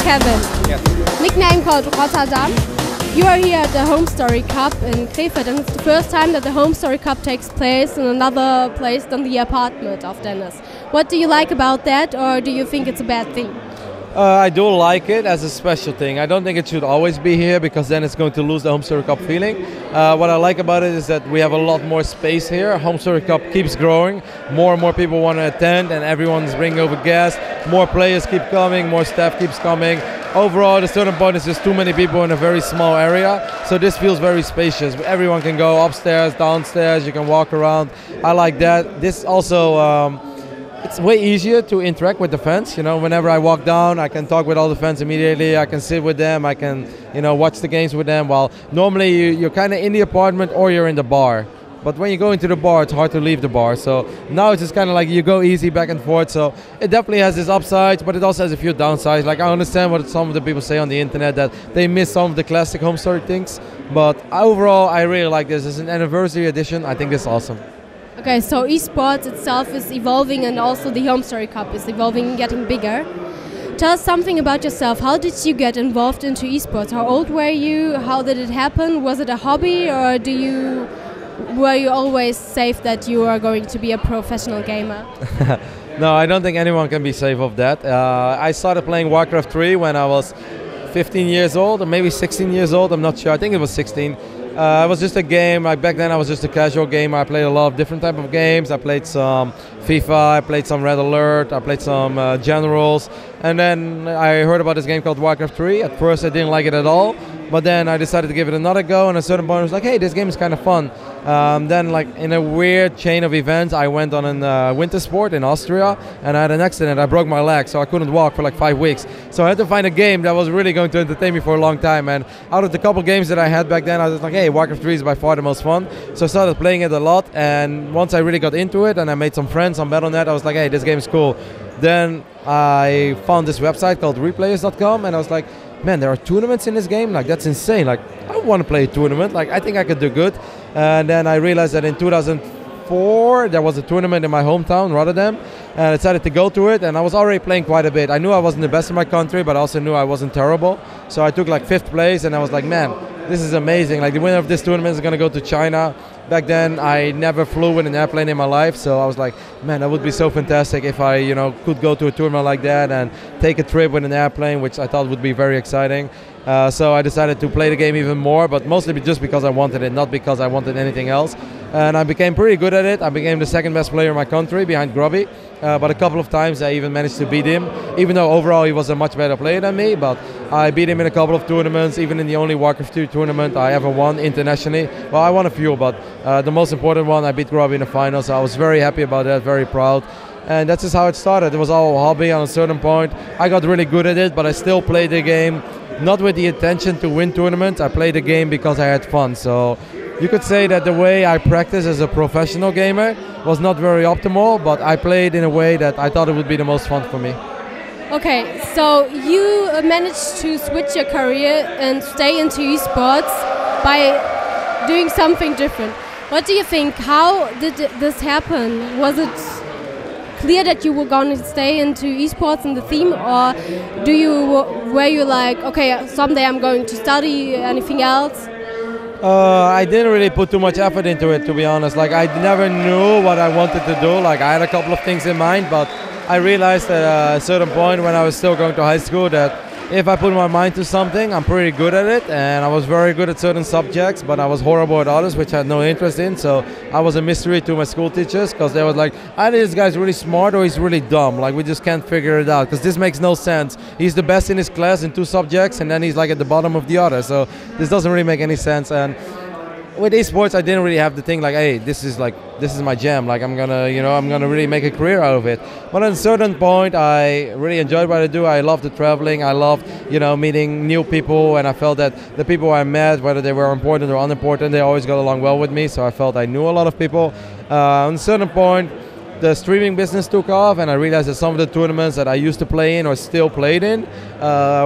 Kevin. Yes. Nickname called RotterdaM. You are here at the Homestory Cup in Krefeld, and it's the first time that the Homestory Cup takes place in another place than the apartment of Dennis. What do you like about that, or do you think it's a bad thing? I do like it as a special thing. I don't think it should always be here because then it's going to lose the Homestory Cup feeling. What I like about it is that we have a lot more space here. Homestory Cup keeps growing. More and more people want to attend and everyone's bringing over guests. More players keep coming, more staff keeps coming. Overall, at a certain point, it's just too many people in a very small area. So this feels very spacious. Everyone can go upstairs, downstairs, you can walk around. I like that. This also... it's way easier to interact with the fans. You know, whenever I walk down, I can talk with all the fans immediately. I can sit with them. I can, watch the games with them. While normally you're kind of in the apartment or you're in the bar. But when you go into the bar, it's hard to leave the bar. So now it's just kind of like you go easy back and forth. So it definitely has its upsides, but it also has a few downsides. Like I understand what some of the people say on the internet that they miss some of the classic Homestory things. But overall, I really like this. It's an anniversary edition. I think it's awesome. Okay, so eSports itself is evolving and also the Homestory Cup is evolving and getting bigger. Tell us something about yourself. How did you get involved into eSports? How old were you? How did it happen? Was it a hobby or were you always safe that you are going to be a professional gamer? No, I don't think anyone can be safe of that. I started playing Warcraft 3 when I was 15 years old or maybe 16 years old, I'm not sure. I think it was 16. It was just a game. Like back then I was just a casual gamer. I played a lot of different type of games. I played some FIFA, I played some Red Alert, I played some Generals. And then I heard about this game called Warcraft 3. At first I didn't like it at all. But then I decided to give it another go, and at a certain point I was like, hey, this game is kind of fun. Then like in a weird chain of events, I went on a winter sport in Austria, and I had an accident. I broke my leg, so I couldn't walk for like 5 weeks. So I had to find a game that was really going to entertain me for a long time. And out of the couple games that I had back then, I was like, hey, Warcraft 3 is by far the most fun. So I started playing it a lot, and once I really got into it and I made some friends on Battle.net, I was like, hey, this game is cool. Then I found this website called replayers.com, and I was like, man, there are tournaments in this game? Like, that's insane. Like, I want to play a tournament. Like, I think I could do good. And then I realized that in 2004, there was a tournament in my hometown, RotterdaM, and I decided to go to it, and I was already playing quite a bit. I knew I wasn't the best in my country, but I also knew I wasn't terrible. So I took like 5th place, and I was like, man, this is amazing. Like, the winner of this tournament is going to go to China. Back then, I never flew with an airplane in my life, so I was like, man, that would be so fantastic if I, could go to a tournament like that and take a trip with an airplane, which I thought would be very exciting. So I decided to play the game even more, but mostly just because I wanted it, not because I wanted anything else. And I became pretty good at it. I became the 2nd best player in my country behind Grubby. But a couple of times I even managed to beat him, even though overall he was a much better player than me. But I beat him in a couple of tournaments, even in the only Warcraft 2 tournament I ever won internationally. Well, I won a few, but the most important one, I beat Grubby in the final. So I was very happy about that, very proud. And that's just how it started. It was all a hobby. On a certain point, I got really good at it, but I still played the game, not with the intention to win tournaments. I played the game because I had fun. So you could say that the way I practice as a professional gamer was not very optimal, but I played in a way that I thought it would be the most fun for me. Okay, so you managed to switch your career and stay into esports by doing something different. What do you think? How did this happen? Was it clear that you were going to stay into esports in the theme, or were you like, okay, someday I'm going to study anything else? I didn't really put too much effort into it, to be honest. Like, I never knew what I wanted to do. Like, I had a couple of things in mind, but I realized at a certain point when I was still going to high school that if I put my mind to something, I'm pretty good at it. And I was very good at certain subjects, but I was horrible at others, which I had no interest in. So I was a mystery to my school teachers, because they was like, either this guy's really smart or he's really dumb. Like, we just can't figure it out, because this makes no sense. He's the best in his class in 2 subjects, and then he's like at the bottom of the other. So this doesn't really make any sense. And with esports, I didn't really have the thing like, hey, this is my jam. Like, I'm gonna really make a career out of it. But at a certain point, I really enjoyed what I do. I loved the traveling. I loved, meeting new people, and I felt that the people I met, whether they were important or unimportant, they always got along well with me. So I felt I knew a lot of people. At a certain point, the streaming business took off, and I realized that some of the tournaments that I used to play in or still played in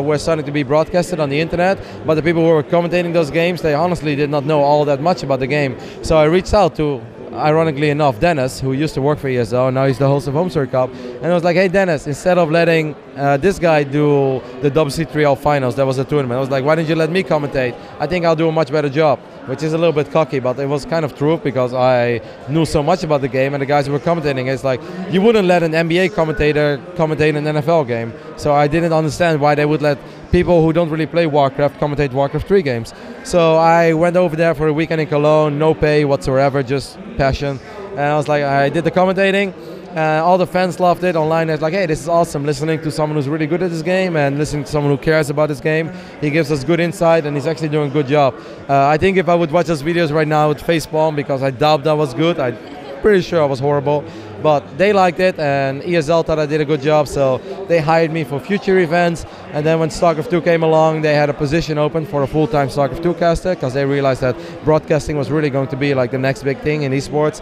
were starting to be broadcasted on the internet, but the people who were commentating those games, they honestly did not know all that much about the game. So I reached out to ironically enough, Dennis, who used to work for ESL, now he's the host of Homestory Cup, and I was like, hey Dennis, instead of letting this guy do the WC3L finals, that was a tournament, I was like, why didn't you let me commentate? I think I'll do a much better job, which is a little bit cocky, but it was kind of true because I knew so much about the game, and the guys who were commentating, it's like, you wouldn't let an NBA commentator commentate an NFL game, so I didn't understand why they would let people who don't really play Warcraft commentate Warcraft 3 games. So I went over there for a weekend in Cologne, no pay whatsoever, just passion. And I was like, I did the commentating, all the fans loved it online. It's like, hey, this is awesome, listening to someone who's really good at this game and listening to someone who cares about this game. He gives us good insight and he's actually doing a good job. I think if I would watch those videos right now, I would facepalm because I doubt that was good. I'm pretty sure I was horrible. But they liked it, and ESL thought I did a good job, so they hired me for future events. And then when StarCraft 2 came along, they had a position open for a full-time StarCraft 2 caster because they realized that broadcasting was really going to be like the next big thing in esports.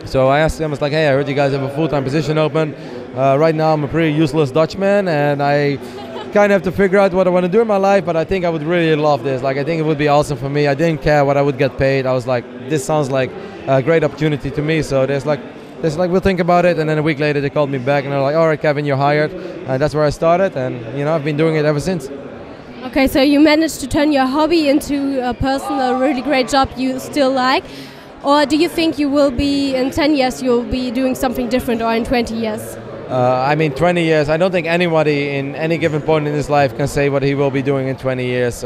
So I asked them, I was like, hey, I heard you guys have a full-time position open. Right now I'm a pretty useless Dutchman, and I kind of have to figure out what I want to do in my life, but I think I would really love this. Like, I think it would be awesome for me. I didn't care what I would get paid. I was like, this sounds like a great opportunity to me. So there's like, we'll think about it, and then a week later they called me back and they're like, all right, Kevin, you're hired. And that's where I started, and I've been doing it ever since. Okay, so you managed to turn your hobby into a personal, really great job you still like. Or do you think you will be, in 10 years, you'll be doing something different, or in 20 years? I mean, 20 years, I don't think anybody in any given point in his life can say what he will be doing in 20 years.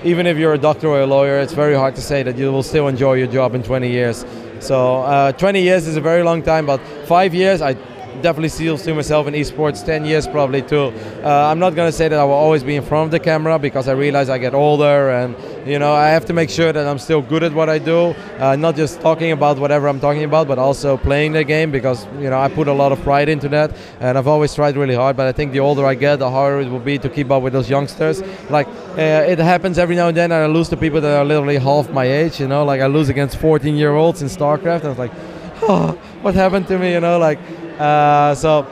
Even if you're a doctor or a lawyer, it's very hard to say that you will still enjoy your job in 20 years. So 20 years is a very long time, but 5 years, I definitely still see myself in esports. 10 years probably too. I'm not going to say that I will always be in front of the camera because I realize I get older, and I have to make sure that I'm still good at what I do, not just talking about whatever I'm talking about, but also playing the game, because I put a lot of pride into that, and I've always tried really hard. But I think the older I get, the harder it will be to keep up with those youngsters. Like it happens every now and then, and I lose to people that are literally half my age. Like I lose against 14-year-olds in StarCraft, and I was like, oh, what happened to me? So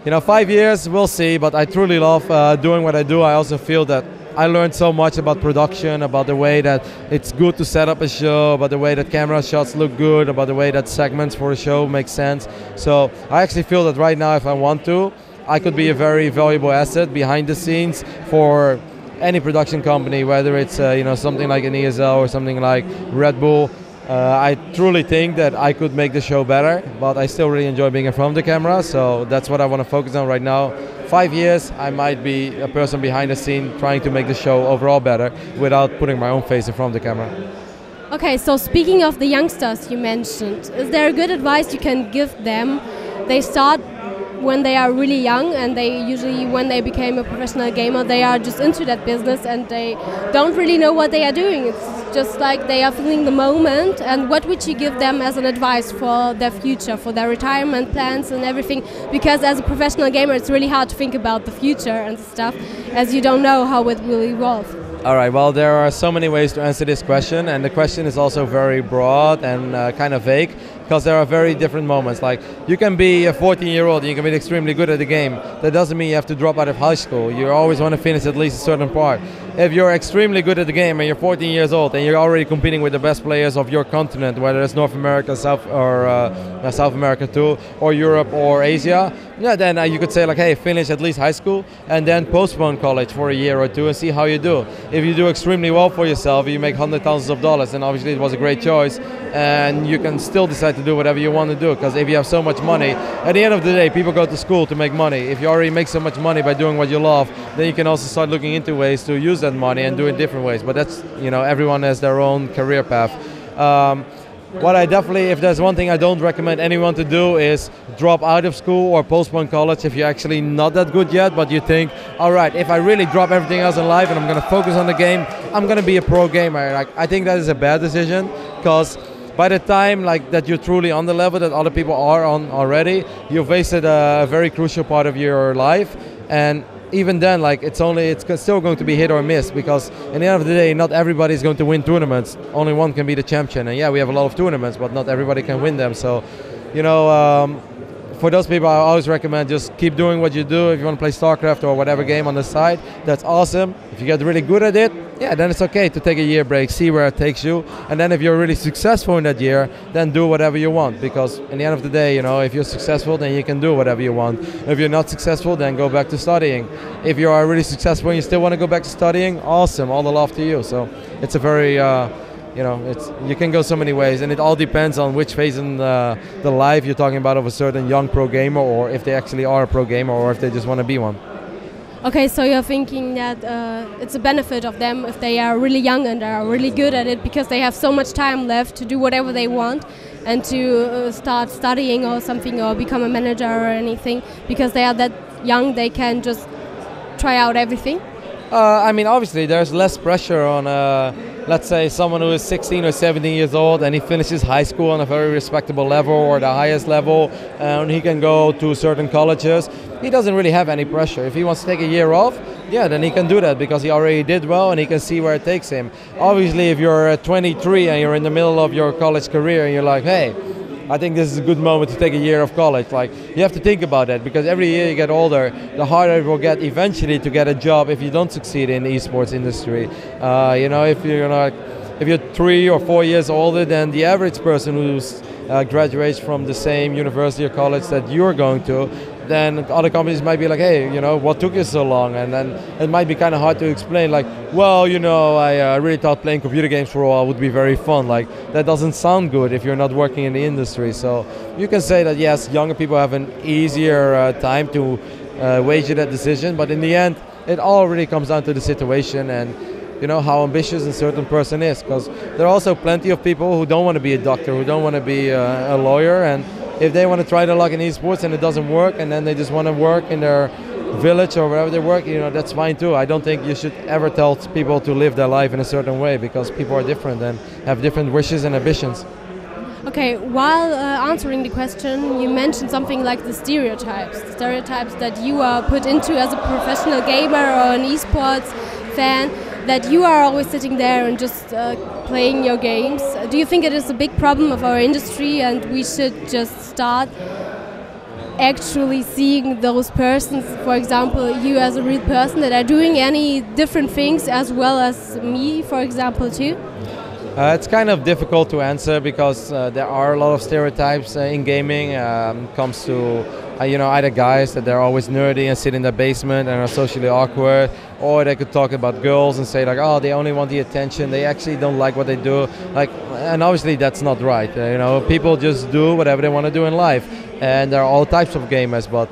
5 years, we'll see, but I truly love doing what I do. I also feel that I learned so much about production, about the way that it's good to set up a show, about the way that camera shots look good, about the way that segments for a show make sense. So I actually feel that right now, if I want to, I could be a very valuable asset behind the scenes for any production company, whether it's something like an ESL or something like Red Bull. I truly think that I could make the show better, but I still really enjoy being in front of the camera, so that's what I want to focus on right now. 5 years, I might be a person behind the scene trying to make the show overall better without putting my own face in front of the camera. Okay, so speaking of the youngsters you mentioned, is there a good advice you can give them? They start when they are really young, and they usually, when they became a professional gamer, they are just into that business and they don't really know what they are doing. It's just like they are feeling the moment. And what would you give them as an advice for their future, for their retirement plans and everything? Because as a professional gamer, it's really hard to think about the future and stuff, as you don't know how it will evolve. All right, well, there are so many ways to answer this question, and the question is also very broad and kind of vague, because there are very different moments. Like, you can be a 14-year-old and you can be extremely good at the game. That doesn't mean you have to drop out of high school. You always want to finish at least a certain part. If you're extremely good at the game and you're 14 years old and you're already competing with the best players of your continent, whether it's North America, South America too, or Europe or Asia, then you could say like, hey, finish at least high school and then postpone college for a year or two and see how you do. If you do extremely well for yourself, you make hundreds of thousands of dollars, then obviously it was a great choice, and you can still decide to do whatever you want to do, because if you have so much money, at the end of the day, people go to school to make money. If you already make so much money by doing what you love, then you can also start looking into ways to use that money and do it different ways. But that's, everyone has their own career path. What I definitely, if there's one thing I don't recommend anyone to do, is drop out of school or postpone college if you're actually not that good yet, but you think, all right, if I really drop everything else in life and I'm going to focus on the game, I'm going to be a pro gamer. Like, I think that is a bad decision, because by the time that you're truly on the level that other people are on already, you've wasted a very crucial part of your life. And even then, it's still going to be hit or miss, because at the end of the day, not everybody is going to win tournaments. Only one can be the champion. And yeah, we have a lot of tournaments, but not everybody can win them. So, for those people, I always recommend just keep doing what you do. If you want to play StarCraft or whatever game on the side, that's awesome. If you get really good at it, yeah, then it's okay to take a year break, see where it takes you, and then if you're really successful in that year, then do whatever you want, because in the end of the day, you know, if you're successful, then you can do whatever you want. If you're not successful, then go back to studying. If you are really successful and you still want to go back to studying, awesome, all the love to you. So it's a very you know, you can go so many ways, and it all depends on which phase in the life you're talking about of a certain young pro gamer, or if they actually are a pro gamer, or if they just want to be one. Okay, so you're thinking that it's a benefit of them if they are really young and are really good at it, because they have so much time left to do whatever they want and to start studying or something, or become a manager or anything, because they are that young, they can just try out everything. I mean, obviously there's less pressure on, let's say, someone who is 16 or 17 years old and he finishes high school on a very respectable level, or the highest level, and he can go to certain colleges. He doesn't really have any pressure. If he wants to take a year off, yeah, then he can do that, because he already did well and he can see where it takes him. Obviously, if you're 23 and you're in the middle of your college career and you're like, hey, I think this is a good moment to take a year of college. Like, you have to think about that, because every year you get older, the harder it will get eventually to get a job if you don't succeed in the esports industry. You know, if you're 3 or 4 years older than the average person who's graduates from the same university or college that you're going to, then other companies might be like, hey, you know, what took you so long? And then it might be kind of hard to explain, like, well, you know, I really thought playing computer games for a while would be very fun. Like, that doesn't sound good if you're not working in the industry. So you can say that, yes, younger people have an easier time to wager that decision, but in the end, it all really comes down to the situation and, you know, how ambitious a certain person is, because there are also plenty of people who don't want to be a doctor, who don't want to be a lawyer, and if they want to try their luck in esports and it doesn't work, and then they just want to work in their village or wherever they work, you know, that's fine too. I don't think you should ever tell people to live their life in a certain way, because people are different and have different wishes and ambitions. Okay, while answering the question, you mentioned something like the stereotypes that you are put into as a professional gamer or an esports fan, that you are always sitting there and just playing your games. Do you think it is a big problem of our industry, and we should just start actually seeing those persons, for example, you as a real person, that are doing any different things as well as me, for example, too? It's kind of difficult to answer, because there are a lot of stereotypes in gaming. Comes to you know, either guys that they're always nerdy and sit in their basement and are socially awkward, or they could talk about girls and say like, oh, they only want the attention, they actually don't like what they do. Like, and obviously that's not right. You know, people just do whatever they want to do in life, and there are all types of gamers, but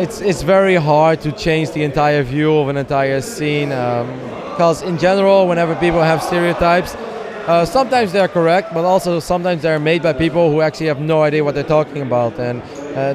it's very hard to change the entire view of an entire scene, because in general, whenever people have stereotypes, sometimes they're correct, but also sometimes they're made by people who actually have no idea what they're talking about, and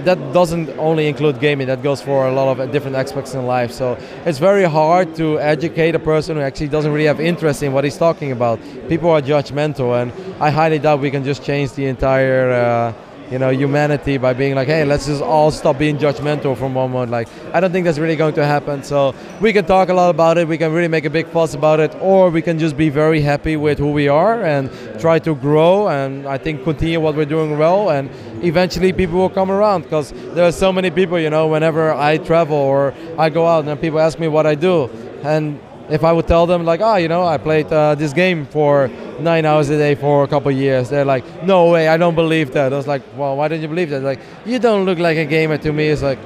that doesn't only include gaming, that goes for a lot of different aspects in life. So it's very hard to educate a person who actually doesn't really have interest in what he's talking about. People are judgmental, and I highly doubt we can just change the entire you know, humanity by being like, hey, let's just all stop being judgmental for a moment. Like, I don't think that's really going to happen. So we can talk a lot about it, we can really make a big fuss about it, or we can just be very happy with who we are and try to grow, and I think continue what we're doing well, and eventually people will come around, because there are so many people, you know, whenever I travel or I go out and people ask me what I do, and if I would tell them like, oh, you know, I played this game for 9 hours a day for a couple of years, they're like, no way, I don't believe that. I was like, well, why don't you believe that? Like, you don't look like a gamer to me. It's like,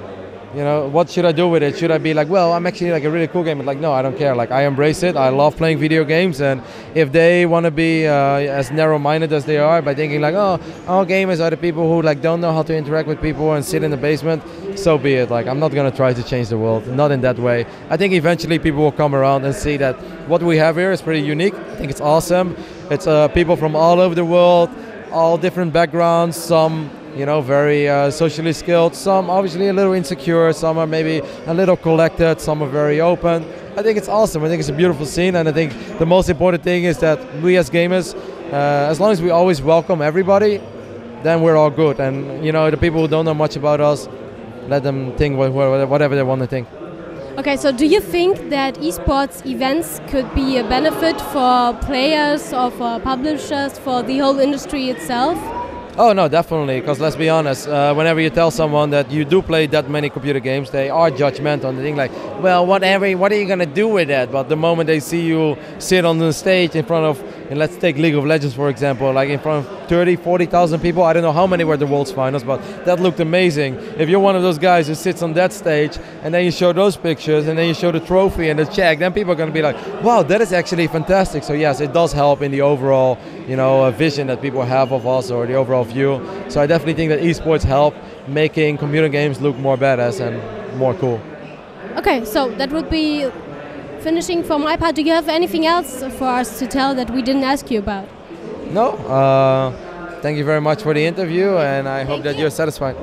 you know, what should I do with it? Should I be like, well, I'm actually like a really cool gamer? Like, no, I don't care. Like, I embrace it. I love playing video games, and if they want to be as narrow-minded as they are by thinking like, oh, all gamers are the people who like don't know how to interact with people and sit in the basement, so be it. Like, I'm not gonna try to change the world, not in that way. I think eventually people will come around and see that what we have here is pretty unique. I think it's awesome. It's people from all over the world, all different backgrounds, some, you know, very socially skilled, some obviously a little insecure, some are maybe a little collected, some are very open. I think it's awesome. I think it's a beautiful scene, and I think the most important thing is that we as gamers, as long as we always welcome everybody, then we're all good. And, you know, the people who don't know much about us, let them think whatever they want to think. Okay, so do you think that esports events could be a benefit for players or for publishers, for the whole industry itself? Oh no, definitely. Because let's be honest, whenever you tell someone that you do play that many computer games, they are judgmental and they think like, well, what are you gonna do with that? But the moment they see you sit on the stage in front of, and let's take League of Legends for example, like in front of 30, 40,000 people. I don't know how many were the World's Finals, but that looked amazing. If you're one of those guys who sits on that stage and then you show those pictures and then you show the trophy and the check, then people are gonna be like, wow, that is actually fantastic. So yes, it does help in the overall, vision that people have of us, or the overall view. So I definitely think that esports help making computer games look more badass and more cool. Okay, so that would be finishing for my part. Do you have anything else for us to tell that we didn't ask you about? No, thank you very much for the interview, and I hope that you're satisfied.